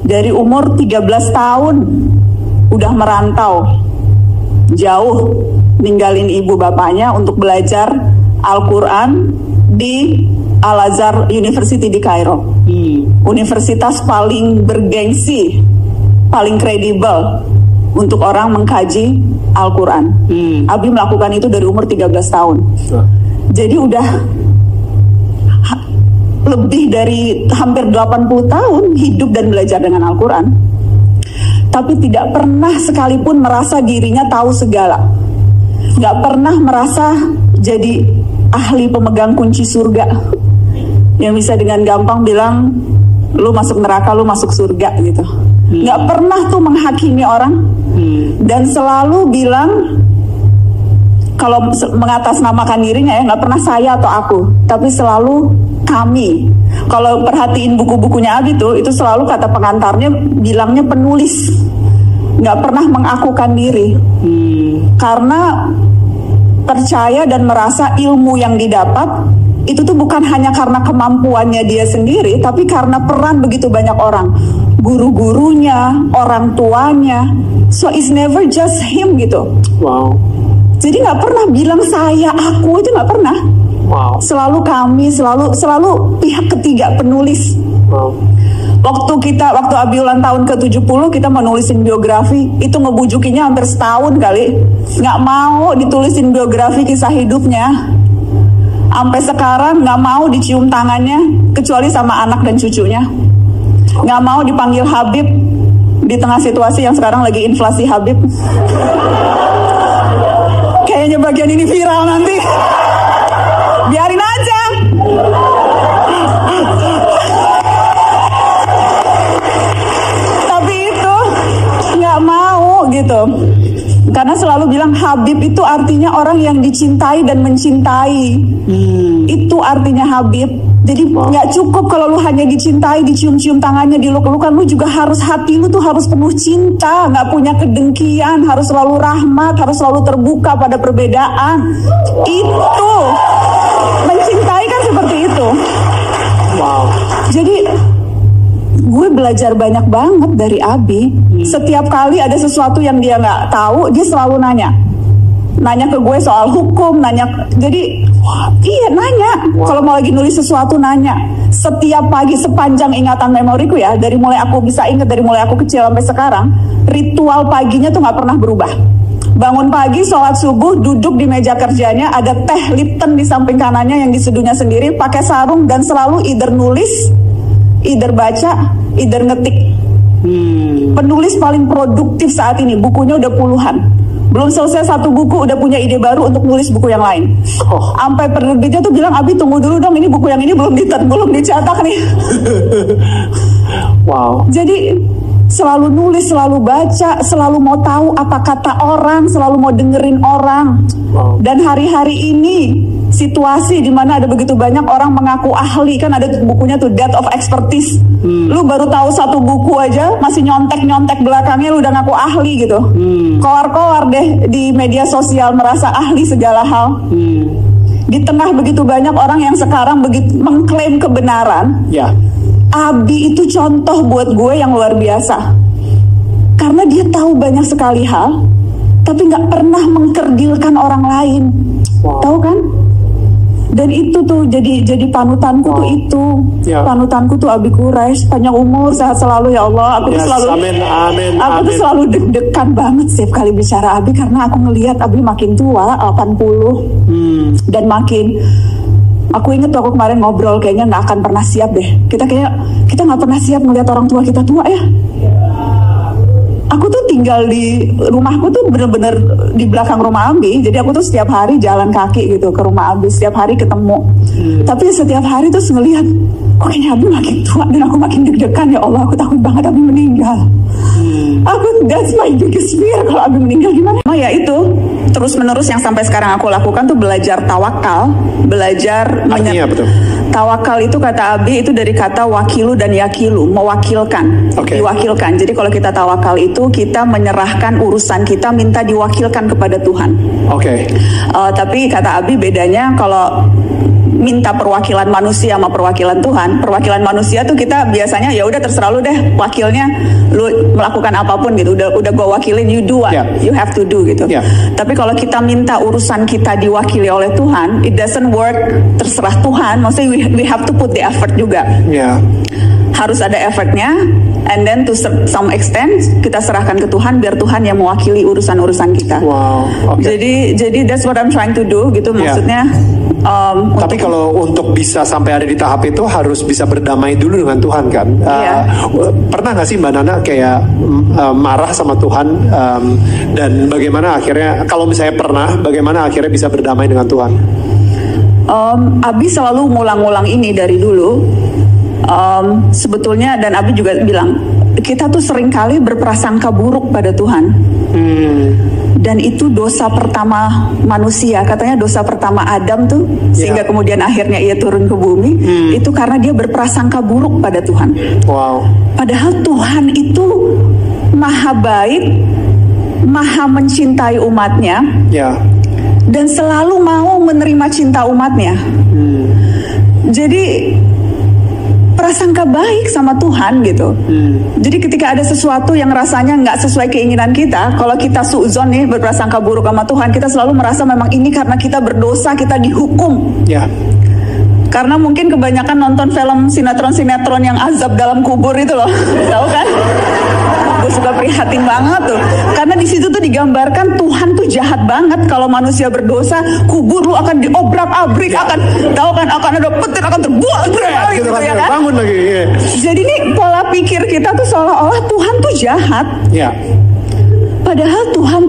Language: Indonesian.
Dari umur 13 tahun udah merantau jauh, ninggalin ibu bapaknya untuk belajar Al-Quran di Al-Azhar University di Kairo. Universitas paling bergengsi, paling kredibel untuk orang mengkaji Al-Quran. Abi melakukan itu dari umur 13 tahun. Jadi udah lebih dari hampir 80 tahun hidup dan belajar dengan Al-Quran. Tapi tidak pernah sekalipun merasa dirinya tahu segala. Gak pernah merasa jadi ahli pemegang kunci surga yang bisa dengan gampang bilang lu masuk neraka, lu masuk surga gitu. Gak pernah tuh menghakimi orang. Dan selalu bilang, kalau mengatasnamakan dirinya ya, gak pernah saya atau aku, tapi selalu kami. Kalau perhatiin buku-bukunya Abi tuh, itu selalu kata pengantarnya bilangnya penulis, gak pernah mengakukan diri. Karena percaya dan merasa ilmu yang didapat itu tuh bukan hanya karena kemampuannya dia sendiri, tapi karena peran begitu banyak orang, guru-gurunya, orang tuanya. So it's never just him gitu. Wow. Jadi nggak pernah bilang saya, aku, itu nggak pernah. Wow. Selalu kami, selalu pihak ketiga penulis. Wow. Waktu Abi ulang tahun ke-70, kita mau nulisin biografi, itu ngebujukinya hampir setahun kali. Nggak mau ditulisin biografi kisah hidupnya. Sampai sekarang nggak mau dicium tangannya, kecuali sama anak dan cucunya. Nggak mau dipanggil Habib, di tengah situasi yang sekarang lagi inflasi Habib. Kayaknya bagian ini viral nanti. Biarin aja. Tapi itu nggak mau gitu. Karena selalu bilang Habib itu artinya orang yang dicintai dan mencintai. Itu artinya Habib. Jadi nggak cukup kalau lu hanya dicintai, dicium-cium tangannya, diluk-lukan. Lu juga harus, hati lu tuh harus penuh cinta, nggak punya kedengkian, harus selalu rahmat, harus selalu terbuka pada perbedaan. Itu mencintai kan seperti itu. Wow. Jadi gue belajar banyak banget dari Abi. Setiap kali ada sesuatu yang dia nggak tahu, dia selalu nanya ke gue soal hukum, jadi iya nanya. Kalau mau lagi nulis sesuatu nanya. Setiap pagi sepanjang ingatan memoriku ya, dari mulai aku bisa ingat, dari mulai aku kecil sampai sekarang, ritual paginya tuh nggak pernah berubah. Bangun pagi, sholat subuh, duduk di meja kerjanya, ada teh Lipton di samping kanannya yang diseduhnya sendiri, pakai sarung, dan selalu either nulis, either baca, either ngetik. Penulis paling produktif saat ini, bukunya udah puluhan. Belum selesai satu buku udah punya ide baru untuk nulis buku yang lain. Sampai penerbitnya tuh bilang, Abi tunggu dulu dong, ini buku yang ini belum dicetak nih. Wow. Jadi selalu nulis, selalu baca, selalu mau tahu apa kata orang, selalu mau dengerin orang. Wow. Dan hari-hari ini situasi di mana ada begitu banyak orang mengaku ahli, kan ada bukunya tuh Death of Expertise. Lu baru tahu satu buku aja masih nyontek belakangnya lu udah ngaku ahli gitu. Keluar deh di media sosial merasa ahli segala hal. Di tengah begitu banyak orang yang sekarang begitu mengklaim kebenaran. Ya. Abi itu contoh buat gue yang luar biasa. Karena dia tahu banyak sekali hal, tapi nggak pernah mengkerdilkan orang lain. Wow. Tahu kan? Dan itu tuh jadi panutanku tuh itu. Ya. Panutanku tuh Abi Quraish, panjang umur, sehat selalu ya Allah. Aku tuh selalu aku tuh selalu deg-degan banget setiap kali bicara Abi, karena aku ngelihat Abi makin tua, 80. Dan makin, aku inget tuh aku kemarin ngobrol, kayaknya nggak akan pernah siap deh. Kita nggak pernah siap melihat orang tua kita tua ya. Aku tuh tinggal di rumahku tuh bener-bener di belakang rumah Abi. Jadi aku tuh setiap hari jalan kaki gitu ke rumah Abi, setiap hari ketemu. Tapi setiap hari tuh ngelihat, kok kayaknya Abi makin tua dan aku makin deg-degan ya Allah. Aku takut banget Abi meninggal. That's my biggest fear, kalau Abi meninggal gimana? Ya itu terus-menerus yang sampai sekarang aku lakukan tuh belajar tawakal, belajar Artinya apa tuh? Tawakal itu kata Abi itu dari kata wakilu dan yakilu, mewakilkan, diwakilkan. Jadi kalau kita tawakal itu kita menyerahkan urusan kita, minta diwakilkan kepada Tuhan. Oke. Tapi kata Abi bedanya kalau minta perwakilan manusia sama perwakilan Tuhan. Perwakilan manusia tuh kita biasanya ya udah terserah lu deh, wakilnya lu melakukan apapun gitu. Udah gua wakilin, you do what you have to do gitu. Tapi kalau kita minta urusan kita diwakili oleh Tuhan, it doesn't work. Terserah Tuhan. Maksudnya we have to put the effort juga. Harus ada effortnya, and then to some extent kita serahkan ke Tuhan biar Tuhan yang mewakili urusan-urusan kita. Jadi that's what I'm trying to do gitu, maksudnya. Tapi kalau untuk bisa sampai ada di tahap itu harus bisa berdamai dulu dengan Tuhan kan. Pernah nggak sih Mbak Nana kayak marah sama Tuhan, dan bagaimana akhirnya, kalau misalnya pernah, bagaimana akhirnya bisa berdamai dengan Tuhan? Abi selalu ngulang-ngulang ini dari dulu. Sebetulnya, dan Abi juga bilang, kita tuh seringkali berprasangka buruk pada Tuhan. Dan itu dosa pertama manusia. Katanya dosa pertama Adam tuh, sehingga kemudian akhirnya ia turun ke bumi, itu karena dia berprasangka buruk pada Tuhan. Padahal Tuhan itu maha baik, maha mencintai umatnya, dan selalu mau menerima cinta umatnya. Jadi prasangka baik sama Tuhan gitu. Jadi ketika ada sesuatu yang rasanya nggak sesuai keinginan kita, kalau kita suuzon nih, berprasangka buruk sama Tuhan, kita selalu merasa memang ini karena kita berdosa, kita dihukum. Karena mungkin kebanyakan nonton film sinetron-sinetron yang azab dalam kubur itu loh, tahu kan? Gue suka prihatin banget tuh, karena di situ tuh digambarkan Tuhan tuh jahat banget. Kalau manusia berdosa, kubur lu akan diobrak-abrik, akan tahu kan, akan ada petir, akan terbuat gitu ya kan? Bangun lagi. Jadi nih pola pikir kita tuh seolah-olah Tuhan tuh jahat. Padahal Tuhan